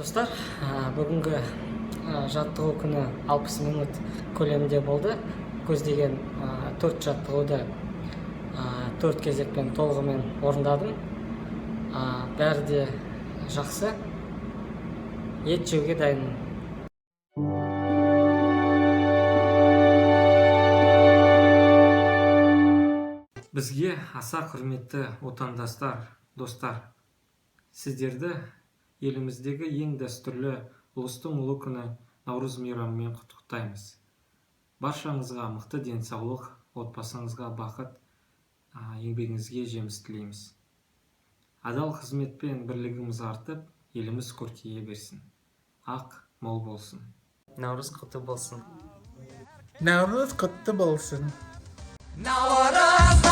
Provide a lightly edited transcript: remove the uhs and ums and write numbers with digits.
достар, бүгінгі жаттығу күні 60 минут көлемінде болды. Көздеген 4 жаттығуды 4 кезекпен толығымен орындадым. Бәрі де жақсы. Ет жеуге дайынмын. Бізге аса құрметті отандастар, достар, сіздерді еліміздегі ең дәстүрлі ұлыстың ұлы күні Наурыз мейрамымен құттықтаймыз. Баршаңызға мықты денсаулық, отбасыңызға бақыт, еңбегіңізге жеміс тілейміз. Адал қызметпен бірлігіміз артып, еліміз көркейе берсін. Ақ мол болсын. Наурыз құтты болсын. Наурыз құтты болсын. Наурыз